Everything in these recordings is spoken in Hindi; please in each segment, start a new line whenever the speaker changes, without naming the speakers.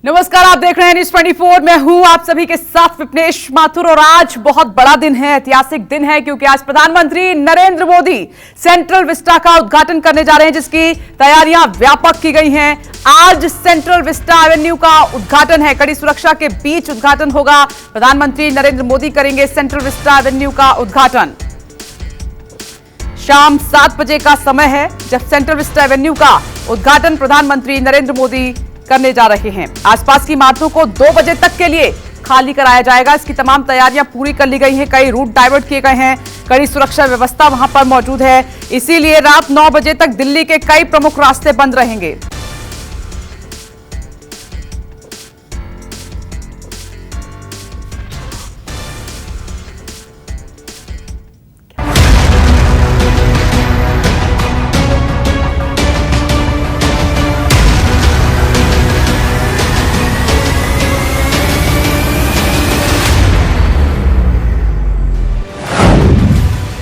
नमस्कार, आप देख रहे हैं न्यूज़ 24। मैं हूं आप सभी के साथ विपनेश माथुर। और आज बहुत बड़ा दिन है, ऐतिहासिक दिन है, क्योंकि आज प्रधानमंत्री नरेंद्र मोदी सेंट्रल विस्टा का उद्घाटन करने जा रहे हैं, जिसकी तैयारियां व्यापक की गई हैं। आज सेंट्रल विस्टा एवेन्यू का उद्घाटन है, कड़ी सुरक्षा के बीच उद्घाटन होगा। प्रधानमंत्री नरेंद्र मोदी करेंगे सेंट्रल विस्टा एवेन्यू का उद्घाटन। शाम 7 बजे का समय है जब सेंट्रल विस्टा एवेन्यू का उद्घाटन प्रधानमंत्री नरेंद्र मोदी करने जा रहे हैं। आसपास की इमारतों को 2 बजे तक के लिए खाली कराया जाएगा। इसकी तमाम तैयारियां पूरी कर ली गई हैं। कई रूट डाइवर्ट किए गए हैं, कड़ी सुरक्षा व्यवस्था वहां पर मौजूद है। इसीलिए रात 9 बजे तक दिल्ली के कई प्रमुख रास्ते बंद रहेंगे।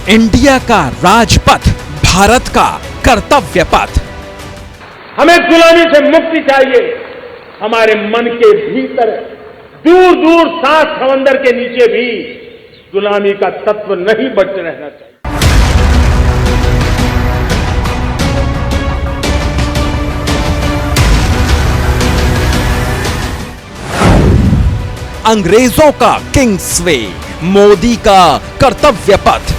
इंडिया का राजपथ, भारत का कर्तव्य पथ।
हमें गुलामी से मुक्ति चाहिए। हमारे मन के भीतर दूर दूर 7 समंदर के नीचे भी गुलामी का तत्व नहीं बचे रहना चाहिए।
अंग्रेजों का किंग्सवे, मोदी का कर्तव्य पथ।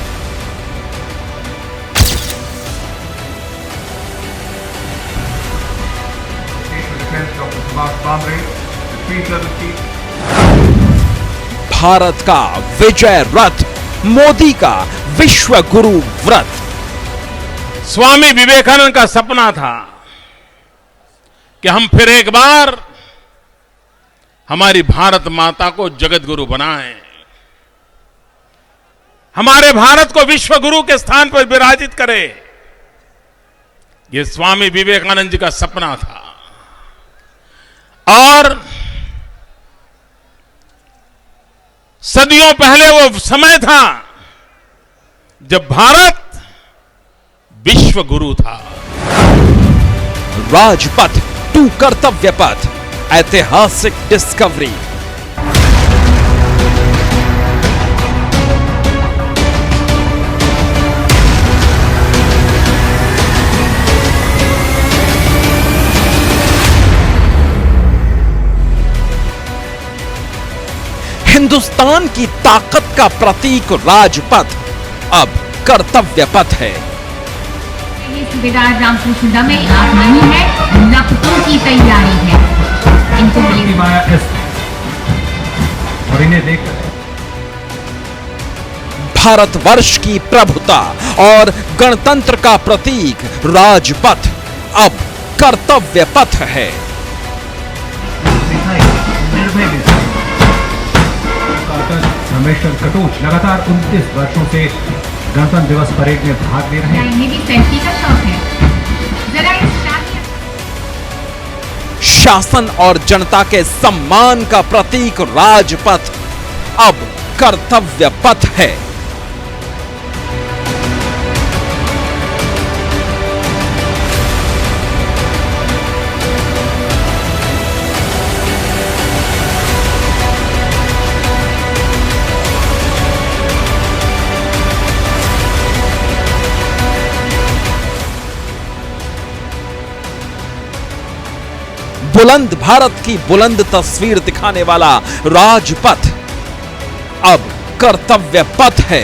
भारत का विजय रथ, मोदी का विश्व गुरु व्रत।
स्वामी विवेकानंद का सपना था कि हम फिर एक बार हमारी भारत माता को जगत गुरु बनाएं, हमारे भारत को विश्व गुरु के स्थान पर विराजित करें। यह स्वामी विवेकानंद जी का सपना था। और सदियों पहले वो समय था जब भारत विश्व गुरु था।
राजपथ टू कर्तव्य पथ, ऐतिहासिक डिस्कवरी। हिंदुस्तान की ताकत का प्रतीक राजपथ अब कर्तव्य पथ है।
सुबेदार रामकृष्ण दमे आप नहीं है, लखनऊ की तैयारी है। इनको
और इन्हें देख
भारतवर्ष की प्रभुता और गणतंत्र का प्रतीक राजपथ अब कर्तव्य पथ है।
रमेश्वर कटोच लगातार 29 वर्षों से गणतंत्र दिवस परेड में भाग ले रहे हैं।
इन्हें भी सेल्फी का शौक है। जरा
शासन और जनता के सम्मान का प्रतीक राजपथ अब कर्तव्य पथ है। बुलंद भारत की बुलंद तस्वीर दिखाने वाला राजपथ अब कर्तव्य पथ है,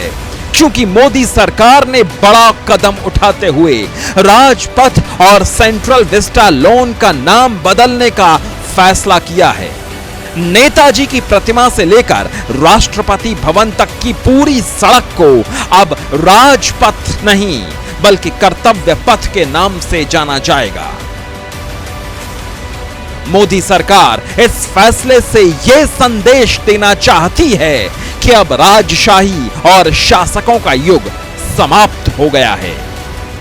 क्योंकि मोदी सरकार ने बड़ा कदम उठाते हुए राजपथ और सेंट्रल विस्टा लॉन का नाम बदलने का फैसला किया है। नेताजी की प्रतिमा से लेकर राष्ट्रपति भवन तक की पूरी सड़क को अब राजपथ नहीं बल्कि कर्तव्य पथ के नाम से जाना जाएगा। मोदी सरकार इस फैसले से यह संदेश देना चाहती है कि अब राजशाही और शासकों का युग समाप्त हो गया है।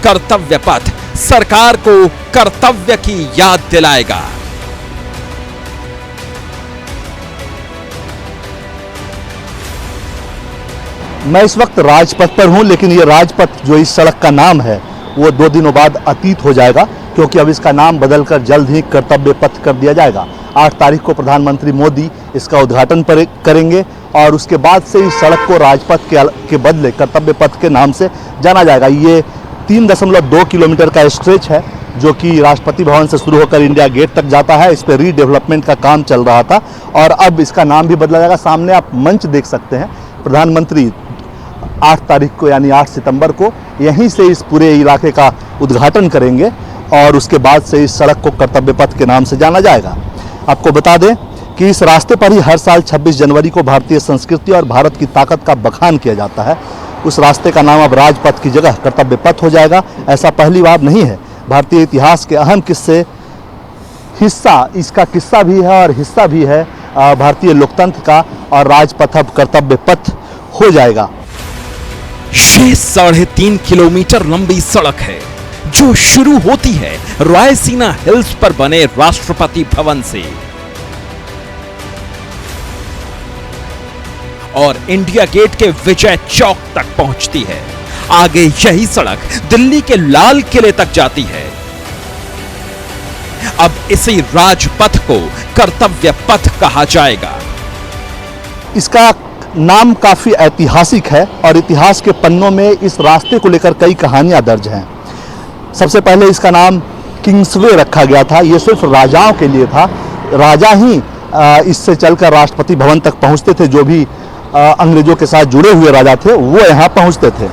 कर्तव्य पथ सरकार को कर्तव्य की याद दिलाएगा।
मैं इस वक्त राजपथ पर हूं, लेकिन ये राजपथ जो इस सड़क का नाम है वो 2 दिनों बाद अतीत हो जाएगा, क्योंकि अब इसका नाम बदलकर जल्द ही कर्तव्य पथ कर दिया जाएगा। 8 तारीख को प्रधानमंत्री मोदी इसका उद्घाटन करेंगे और उसके बाद से इस सड़क को राजपथ के बदले कर्तव्य पथ के नाम से जाना जाएगा। ये 3.2 किलोमीटर का स्ट्रेच है जो कि राष्ट्रपति भवन से शुरू होकर इंडिया गेट तक जाता है। इस पर रीडेवलपमेंट का काम चल रहा था और अब इसका नाम भी बदला जाएगा। सामने आप मंच देख सकते हैं। प्रधानमंत्री 8 तारीख को यानी 8 सितंबर को यहीं से इस पूरे इलाके का उद्घाटन करेंगे और उसके बाद से इस सड़क को कर्तव्य पथ के नाम से जाना जाएगा। आपको बता दें कि इस रास्ते पर ही हर साल 26 जनवरी को भारतीय संस्कृति और भारत की ताकत का बखान किया जाता है। उस रास्ते का नाम अब राजपथ की जगह कर्तव्य पथ हो जाएगा। ऐसा पहली बार नहीं है। भारतीय इतिहास के अहम इसका किस्सा भी है और हिस्सा भी है भारतीय लोकतंत्र का और राजपथ अब कर्तव्य पथ हो जाएगा।
ये 3.5 किलोमीटर लंबी सड़क है जो शुरू होती है रायसीना हिल्स पर बने राष्ट्रपति भवन से और इंडिया गेट के विजय चौक तक पहुंचती है। आगे यही सड़क दिल्ली के लाल किले तक जाती है। अब इसी राजपथ को कर्तव्य पथ कहा जाएगा।
इसका नाम काफ़ी ऐतिहासिक है और इतिहास के पन्नों में इस रास्ते को लेकर कई कहानियां दर्ज हैं। सबसे पहले इसका नाम किंग्सवे रखा गया था। ये सिर्फ राजाओं के लिए था। राजा ही इससे चलकर राष्ट्रपति भवन तक पहुंचते थे। जो भी अंग्रेजों के साथ जुड़े हुए राजा थे वो यहाँ पहुंचते थे।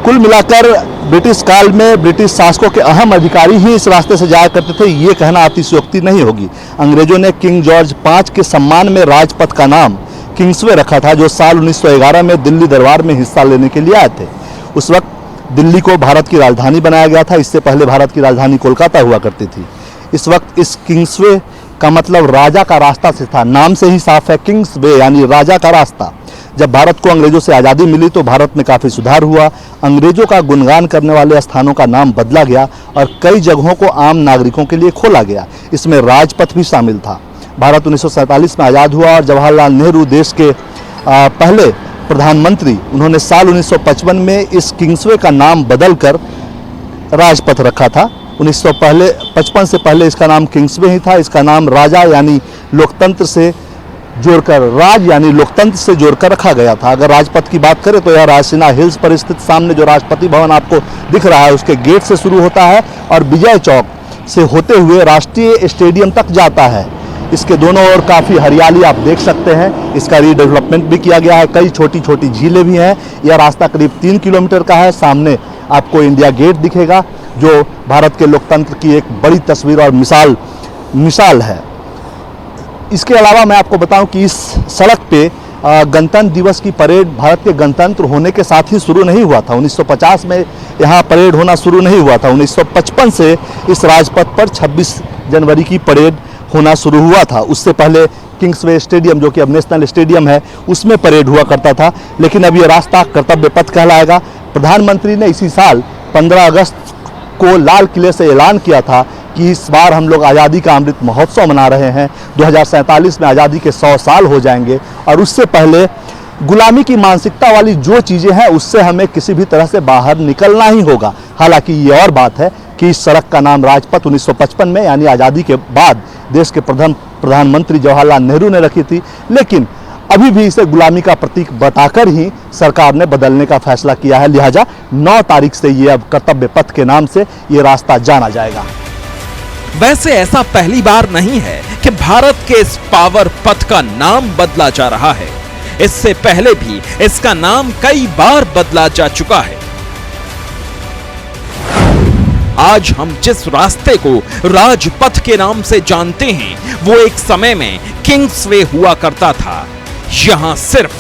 कुल मिलाकर ब्रिटिश काल में ब्रिटिश शासकों के अहम अधिकारी ही इस रास्ते से जाया करते थे। ये कहना अतिशयोक्ति नहीं होगी। अंग्रेजों ने किंग जॉर्ज 5 के सम्मान में राजपथ का नाम किंग्सवे रखा था, जो साल 1911 में दिल्ली दरबार में हिस्सा लेने के लिए आए थे। उस वक्त दिल्ली को भारत की राजधानी बनाया गया था। इससे पहले भारत की राजधानी कोलकाता हुआ करती थी। इस वक्त इस किंग्सवे का मतलब राजा का रास्ता से था। नाम से ही साफ है, किंग्सवे यानी राजा का रास्ता। जब भारत को अंग्रेजों से आज़ादी मिली तो भारत में काफ़ी सुधार हुआ। अंग्रेजों का गुणगान करने वाले स्थानों का नाम बदला गया और कई जगहों को आम नागरिकों के लिए खोला गया। इसमें राजपथ भी शामिल था। भारत 1947 में आज़ाद हुआ और जवाहरलाल नेहरू देश के पहले प्रधानमंत्री। उन्होंने साल 1955 में इस किंग्सवे का नाम बदलकर राजपथ रखा था। 1955 से पहले इसका नाम किंग्सवे ही था। इसका नाम राजा यानी लोकतंत्र से जोड़कर राज यानी लोकतंत्र से जोड़कर रखा गया था। अगर राजपथ की बात करें तो यह रायसीना हिल्स पर स्थित सामने जो राष्ट्रपति भवन आपको दिख रहा है उसके गेट से शुरू होता है और विजय चौक से होते हुए राष्ट्रीय स्टेडियम तक जाता है। इसके दोनों ओर काफ़ी हरियाली आप देख सकते हैं। इसका रीडेवलपमेंट भी किया गया है। कई छोटी छोटी झीलें भी हैं। यह रास्ता करीब 3 किलोमीटर का है। सामने आपको इंडिया गेट दिखेगा जो भारत के लोकतंत्र की एक बड़ी तस्वीर और मिसाल है। इसके अलावा मैं आपको बताऊं कि इस सड़क पे गणतंत्र दिवस की परेड भारत के गणतंत्र होने के साथ ही शुरू नहीं हुआ था। 1950 में यहाँ परेड होना शुरू नहीं हुआ था। 1955 से इस राजपथ पर 26 जनवरी की परेड होना शुरू हुआ था। उससे पहले किंग्सवे स्टेडियम जो कि अब नेशनल स्टेडियम है उसमें परेड हुआ करता था। लेकिन अब ये रास्ता कर्तव्य पथ कहलाएगा। प्रधानमंत्री ने इसी साल 15 अगस्त को लाल किले से ऐलान किया था कि इस बार हम लोग आज़ादी का अमृत महोत्सव मना रहे हैं। 2047 में आज़ादी के 100 साल हो जाएंगे और उससे पहले गुलामी की मानसिकता वाली जो चीज़ें हैं उससे हमें किसी भी तरह से बाहर निकलना ही होगा। हालांकि ये और बात है कि इस सड़क का नाम राजपथ 1955 में यानी आज़ादी के बाद देश के प्रधानमंत्री जवाहरलाल नेहरू ने रखी थी। लेकिन अभी भी इसे गुलामी का प्रतीक बताकर ही सरकार ने बदलने का फैसला किया है। लिहाजा 9 तारीख से ये अब कर्तव्य पथ के नाम से ये रास्ता जाना जाएगा।
वैसे ऐसा पहली बार नहीं है कि भारत के इस पावर पथ का नाम बदला जा रहा है। इससे पहले भी इसका नाम कई बार बदला जा चुका है। आज हम जिस रास्ते को राजपथ के नाम से जानते हैं वो एक समय में किंग्सवे हुआ करता था। यहां सिर्फ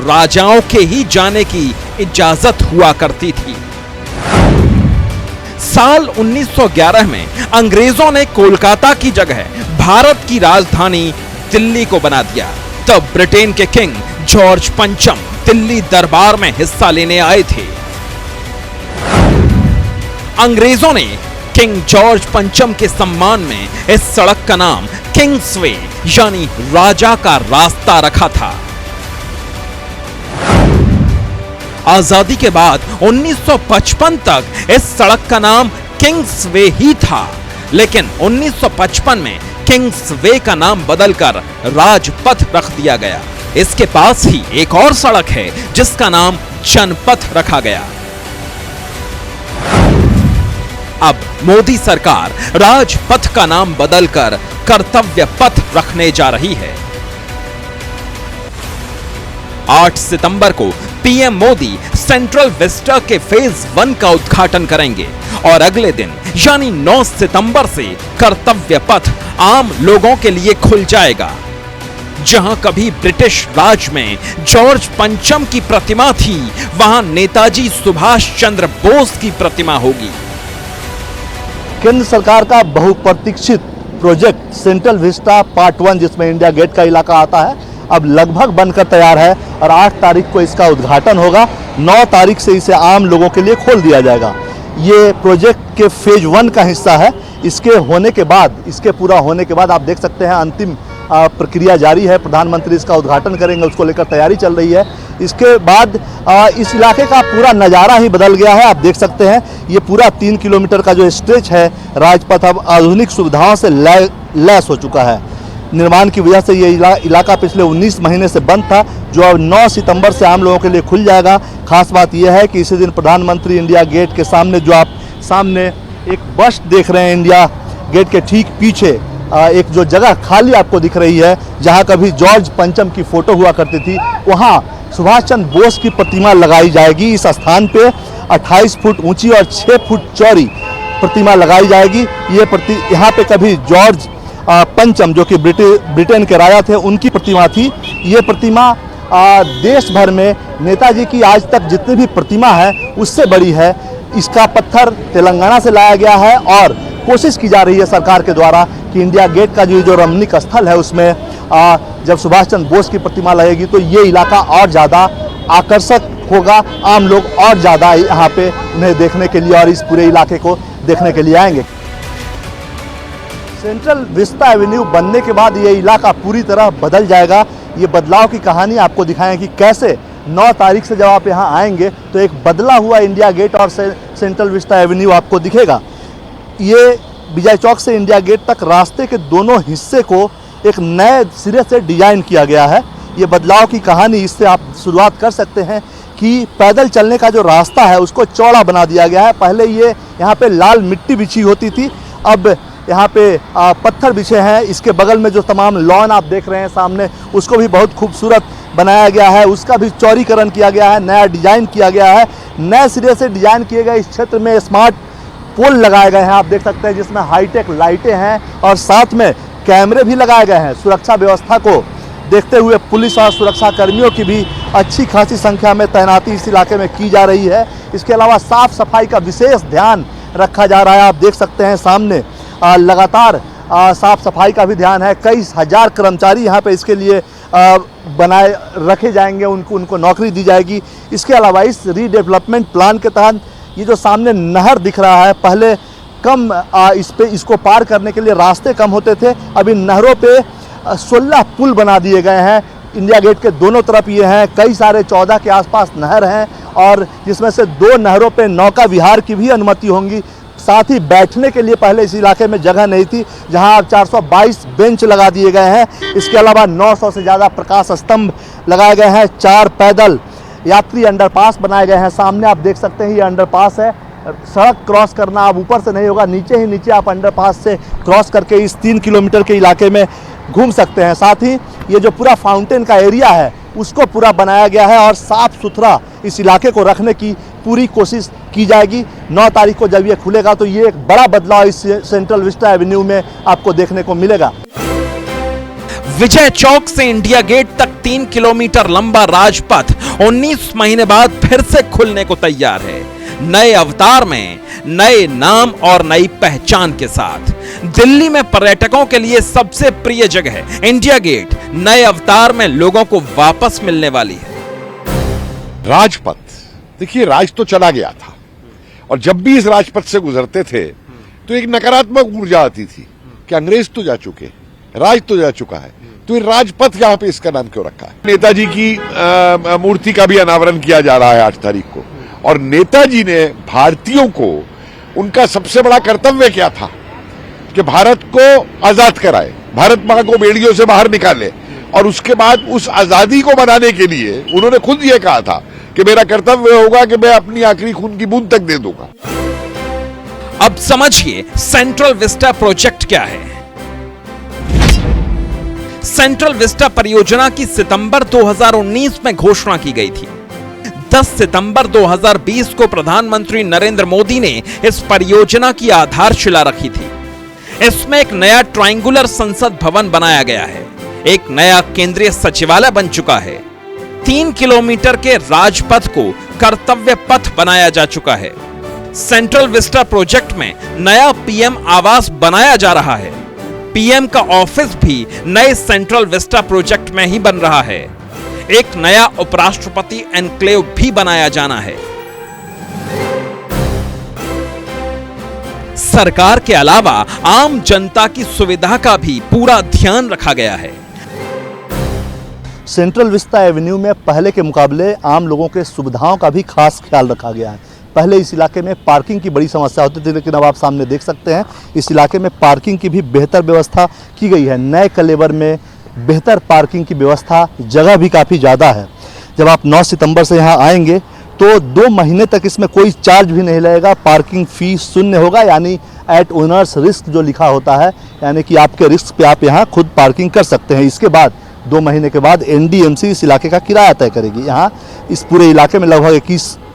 राजाओं के ही जाने की इजाजत हुआ करती थी। साल 1911 में अंग्रेजों ने कोलकाता की जगह भारत की राजधानी दिल्ली को बना दिया। तब ब्रिटेन के किंग जॉर्ज पंचम दिल्ली दरबार में हिस्सा लेने आए थे। अंग्रेजों ने किंग जॉर्ज पंचम के सम्मान में इस सड़क का नाम किंग्सवे यानी राजा का रास्ता रखा था। आजादी के बाद 1955 तक इस सड़क का नाम किंग्सवे ही था। लेकिन 1955 में किंग्स वे का नाम बदलकर राजपथ रख दिया गया। इसके पास ही एक और सड़क है जिसका नाम जनपथ रखा गया। अब मोदी सरकार राजपथ का नाम बदलकर कर्तव्य पथ रखने जा रही है। 8 सितंबर को पीएम मोदी सेंट्रल विस्टा के फेज 1 का उद्घाटन करेंगे और अगले दिन यानी 9 सितंबर से कर्तव्य पथ आम लोगों के लिए खुल जाएगा। जहां कभी ब्रिटिश राज में जॉर्ज पंचम की प्रतिमा थी, वहां नेताजी सुभाष चंद्र बोस की प्रतिमा होगी।
केंद्र सरकार का बहुप्रतीक्षित प्रोजेक्ट सेंट्रल विस्टा पार्ट 1, जिसमें इंडिया गेट का इलाका आता है, अब लगभग बनकर तैयार है और 8 तारीख को इसका उद्घाटन होगा। 9 तारीख से इसे आम लोगों के लिए खोल दिया जाएगा। ये प्रोजेक्ट के फेज 1 का हिस्सा है। इसके पूरा होने के बाद आप देख सकते हैं अंतिम प्रक्रिया जारी है। प्रधानमंत्री इसका उद्घाटन करेंगे, उसको लेकर तैयारी चल रही है। इसके बाद इस इलाके का पूरा नज़ारा ही बदल गया है। आप देख सकते हैं ये पूरा 3 किलोमीटर का जो स्ट्रेच है राजपथ अब आधुनिक सुविधाओं से लैस हो चुका है। निर्माण की वजह से ये इलाका पिछले 19 महीने से बंद था, जो अब 9 सितंबर से आम लोगों के लिए खुल जाएगा। खास बात यह है कि इसी दिन प्रधानमंत्री इंडिया गेट के सामने, जो आप सामने एक बस देख रहे हैं, इंडिया गेट के ठीक पीछे एक जो जगह खाली आपको दिख रही है, जहां कभी जॉर्ज पंचम की फोटो हुआ करती थी, वहां सुभाष चंद्र बोस की प्रतिमा लगाई जाएगी। इस स्थान पे 28 फुट ऊंची और 6 फुट चौड़ी प्रतिमा लगाई जाएगी। यहाँ पे कभी जॉर्ज पंचम, जो कि ब्रिटेन के राजा थे, उनकी प्रतिमा थी। ये प्रतिमा देश भर में नेताजी की आज तक जितनी भी प्रतिमा है उससे बड़ी है। इसका पत्थर तेलंगाना से लाया गया है और कोशिश की जा रही है सरकार के द्वारा कि इंडिया गेट का जो रमणीक स्थल है उसमें जब सुभाष चंद्र बोस की प्रतिमा लगेगी तो ये इलाका और ज़्यादा आकर्षक होगा। आम लोग और ज़्यादा यहाँ पे उन्हें देखने के लिए और इस पूरे इलाके को देखने के लिए आएंगे। सेंट्रल विस्टा एवेन्यू बनने के बाद ये इलाका पूरी तरह बदल जाएगा। ये बदलाव की कहानी आपको दिखाएं कि कैसे 9 तारीख से जब आप यहाँ आएंगे तो एक बदला हुआ इंडिया गेट और सेंट्रल विस्टा एवेन्यू आपको दिखेगा। ये विजय चौक से इंडिया गेट तक रास्ते के दोनों हिस्से को एक नए सिरे से डिजाइन किया गया है। ये बदलाव की कहानी, इससे आप शुरुआत कर सकते हैं कि पैदल चलने का जो रास्ता है उसको चौड़ा बना दिया गया है। पहले ये यहाँ पे लाल मिट्टी बिछी होती थी, अब यहाँ पे पत्थर बिछे हैं। इसके बगल में जो तमाम लॉन आप देख रहे हैं सामने, उसको भी बहुत खूबसूरत बनाया गया है। उसका भी चौड़ीकरण किया गया है, नया डिजाइन किया गया है। नए सिरे से डिजाइन किए गए इस क्षेत्र में स्मार्ट पोल लगाए गए हैं, आप देख सकते हैं, जिसमें हाईटेक लाइटें हैं और साथ में कैमरे भी लगाए गए हैं। सुरक्षा व्यवस्था को देखते हुए पुलिस और सुरक्षा कर्मियों की भी अच्छी खासी संख्या में तैनाती इस इलाके में की जा रही है। इसके अलावा साफ सफाई का विशेष ध्यान रखा जा रहा है। आप देख सकते हैं सामने लगातार साफ सफाई का भी ध्यान है। कई हजार कर्मचारी यहाँ पे इसके लिए बनाए रखे जाएंगे, उनको नौकरी दी जाएगी। इसके अलावा इस रीडेवलपमेंट प्लान के तहत ये जो सामने नहर दिख रहा है, पहले कम इसको पार करने के लिए रास्ते कम होते थे, अभी नहरों पे 16 पुल बना दिए गए हैं। इंडिया गेट के दोनों तरफ ये हैं, कई सारे 14 के आसपास नहर हैं और जिसमें से 2 नहरों पे नौका विहार की भी अनुमति होंगी। साथ ही बैठने के लिए पहले इस इलाके में जगह नहीं थी, जहां अब 422 बेंच लगा दिए गए हैं। इसके अलावा 900 से ज़्यादा प्रकाश स्तंभ लगाए गए हैं। 4 पैदल यात्री अंडरपास बनाए गए हैं। सामने आप देख सकते हैं ये अंडरपास है। सड़क क्रॉस करना अब ऊपर से नहीं होगा, नीचे आप अंडरपास से क्रॉस करके इस 3 किलोमीटर के इलाके में घूम सकते हैं। साथ ही ये जो पूरा फाउंटेन का एरिया है उसको पूरा बनाया गया है और साफ सुथरा इस इलाके को रखने की पूरी कोशिश की जाएगी। 9 तारीख को जब ये खुलेगा तो ये एक बड़ा बदलाव इस सेंट्रल विस्टा एवेन्यू में आपको देखने को मिलेगा।
विजय चौक से इंडिया गेट तक 3 किलोमीटर लंबा राजपथ 19 महीने बाद फिर से खुलने को तैयार है। नए अवतार में, नए नाम और नई पहचान के साथ दिल्ली में पर्यटकों के लिए सबसे प्रिय जगह है इंडिया गेट नए अवतार में लोगों को वापस मिलने वाली है।
राजपथ, देखिए, राज तो चला गया था और जब भी इस राजपथ से गुजरते थे तो एक नकारात्मक ऊर्जा आती थी कि अंग्रेज तो जा चुके, राज तो जा चुका है, तो ये राजपथ यहाँ पे इसका नाम क्यों रखा है। नेताजी की मूर्ति का भी अनावरण किया जा रहा है 8 तारीख को, और नेताजी ने भारतीयों को, उनका सबसे बड़ा कर्तव्य क्या था कि भारत को आजाद कराए। भारत मां को बेड़ियों से बाहर निकाले। और उसके बाद उस आजादी को बनाने के लिए उन्होंने खुद ये कहा था कि मेरा कर्तव्य होगा कि मैं अपनी आखिरी खून की बूंद तक दे दूंगा।
अब समझिए सेंट्रल विस्टा प्रोजेक्ट क्या है। सेंट्रल विस्टा परियोजना की सितंबर 2019 में घोषणा की गई थी। 10 सितंबर 2020 को प्रधानमंत्री नरेंद्र मोदी ने इस परियोजना की आधारशिला रखी थी। इसमें एक नया ट्रायंगुलर संसद भवन बनाया गया है, एक नया केंद्रीय सचिवालय बन चुका है, 3 किलोमीटर के राजपथ को कर्तव्य पथ बनाया जा चुका है। सेंट्रल विस्टा प्रोजेक्ट में नया पीएम आवास बनाया जा रहा है। पीएम का ऑफिस भी नए सेंट्रल विस्टा प्रोजेक्ट में ही बन रहा है। एक नया उपराष्ट्रपति एनक्लेव भी बनाया जाना है। सरकार के अलावा आम जनता की सुविधा का भी पूरा ध्यान रखा गया है।
सेंट्रल विस्टा एवेन्यू में पहले के मुकाबले आम लोगों के सुविधाओं का भी खास ख्याल रखा गया है। पहले इस इलाके में पार्किंग की बड़ी समस्या होती थी, लेकिन अब आप सामने देख सकते हैं इस इलाके में पार्किंग की भी बेहतर व्यवस्था की गई है। नए कलेवर में बेहतर पार्किंग की व्यवस्था, जगह भी काफ़ी ज़्यादा है। जब आप 9 सितंबर से यहाँ आएंगे तो 2 महीने तक इसमें कोई चार्ज भी नहीं लगेगा। पार्किंग फीस शून्य होगा, यानी एट ओनर्स रिस्क जो लिखा होता है, यानी कि आपके रिस्क पे आप यहाँ खुद पार्किंग कर सकते हैं। इसके बाद 2 महीने के बाद एनडीएमसी इस इलाके का किराया तय करेगी। यहाँ इस पूरे इलाके में लगभग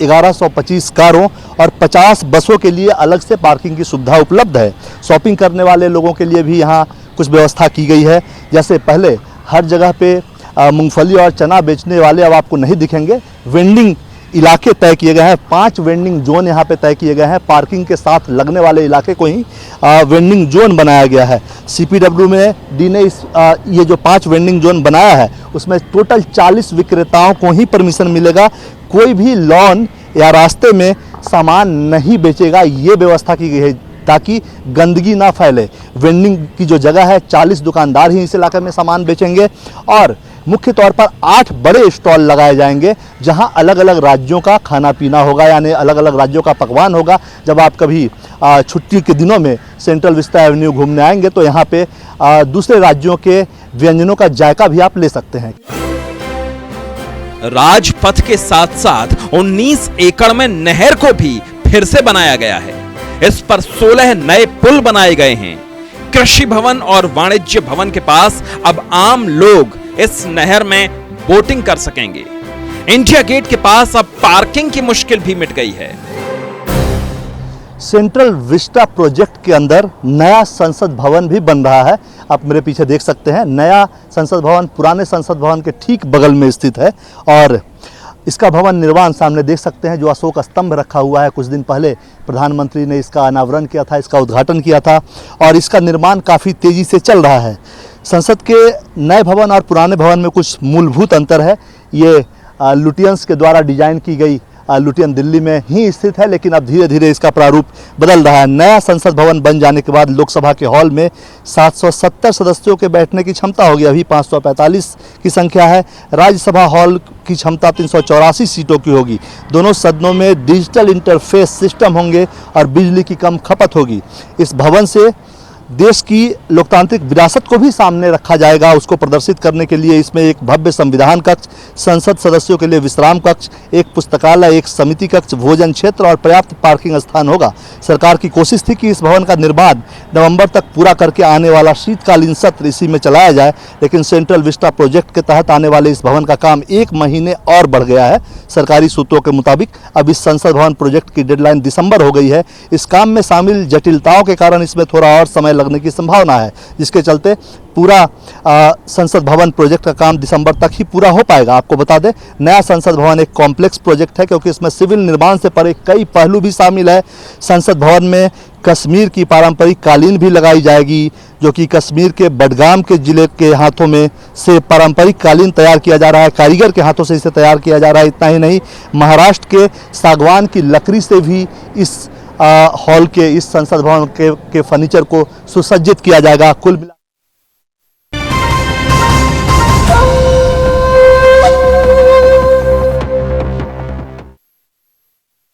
1125 कारों और 50 बसों के लिए अलग से पार्किंग की सुविधा उपलब्ध है। शॉपिंग करने वाले लोगों के लिए भी यहाँ कुछ व्यवस्था की गई है। जैसे पहले हर जगह पे मूंगफली और चना बेचने वाले अब आपको नहीं दिखेंगे। वेंडिंग इलाके तय किए गए हैं, 5 वेंडिंग जोन यहाँ पे तय किए गए हैं। पार्किंग के साथ लगने वाले इलाके को ही वेंडिंग जोन बनाया गया है। सीपीडब्ल्यू में डी ने ये जो 5 वेंडिंग जोन बनाया है उसमें टोटल 40 विक्रेताओं को ही परमिशन मिलेगा। कोई भी लॉन या रास्ते में सामान नहीं बेचेगा, ये व्यवस्था की गई है ताकि गंदगी ना फैले। वेंडिंग की जो जगह है, 40 दुकानदार ही इस इलाके में सामान बेचेंगे और मुख्य तौर पर 8 बड़े स्टॉल लगाए जाएंगे जहां अलग अलग राज्यों का खाना पीना होगा, यानी अलग अलग राज्यों का पकवान होगा। जब आप कभी छुट्टी के दिनों में सेंट्रल विस्टा एवेन्यू घूमने आएंगे तो यहाँ पे दूसरे राज्यों के व्यंजनों का जायका भी आप ले सकते हैं।
राजपथ के साथ साथ 19 एकड़ में नहर को भी फिर से बनाया गया है। इस पर 16 नए पुल बनाए गए हैं। कृषि भवन और वाणिज्य भवन के पास अब आम लोग इस नहर में बोटिंग कर सकेंगे। इंडिया गेट के पास अब पार्किंग की मुश्किल भी मिट गई है।
सेंट्रल विस्टा प्रोजेक्ट के अंदर नया संसद भवन भी बन रहा है। आप मेरे पीछे देख सकते हैं नया संसद भवन पुराने संसद भवन के ठीक बगल में स्थित है और इसका भवन निर्माण सामने देख सकते हैं। जो अशोक स्तंभ रखा हुआ है, कुछ दिन पहले प्रधानमंत्री ने इसका अनावरण किया था, इसका उद्घाटन किया था और इसका निर्माण काफ़ी तेज़ी से चल रहा है। संसद के नए भवन और पुराने भवन में कुछ मूलभूत अंतर है। ये लुटियंस के द्वारा डिजाइन की गई लुटियन दिल्ली में ही स्थित है, लेकिन अब धीरे धीरे इसका प्रारूप बदल रहा है। नया संसद भवन बन जाने के बाद लोकसभा के हॉल में 770 सदस्यों के बैठने की क्षमता होगी, अभी 545 की संख्या है। राज्यसभा हॉल की क्षमता 384 सीटों की होगी। दोनों सदनों में डिजिटल इंटरफेस सिस्टम होंगे और बिजली की कम खपत होगी। इस भवन से देश की लोकतांत्रिक विरासत को भी सामने रखा जाएगा। उसको प्रदर्शित करने के लिए इसमें एक भव्य संविधान कक्ष, संसद सदस्यों के लिए विश्राम कक्ष, एक पुस्तकालय, एक समिति कक्ष, भोजन क्षेत्र और पर्याप्त पार्किंग स्थान होगा। सरकार की कोशिश थी कि इस भवन का निर्माण नवंबर तक पूरा करके आने वाला शीतकालीन सत्र इसी में चलाया जाए, लेकिन सेंट्रल विस्टा प्रोजेक्ट के तहत आने वाले इस भवन का काम 1 महीने और बढ़ गया है। सरकारी सूत्रों के मुताबिक अब इस संसद भवन प्रोजेक्ट की डेडलाइन दिसंबर हो गई है। इस काम में शामिल जटिलताओं के कारण इसमें थोड़ा और समय लगने की संभावना है, जिसके चलते पूरा संसद भवन प्रोजेक्ट का काम दिसंबर तक ही पूरा हो पाएगा। आपको बता दें, नया संसद भवन एक कॉम्प्लेक्स प्रोजेक्ट है क्योंकि इसमें सिविल निर्माण से परे कई पहलू भी शामिल है। संसद भवन में कश्मीर की पारंपरिक कालीन भी लगाई जाएगी, जो कि कश्मीर के बडगाम के जिले के हाथों में से पारंपरिक कालीन तैयार किया जा रहा है, कारीगर के हाथों से इसे तैयार किया जा रहा है। इतना ही नहीं, महाराष्ट्र के सागवान की लकड़ी से भी इस हॉल के, इस संसद भवन के फर्नीचर को सुसज्जित किया जाएगा। कुल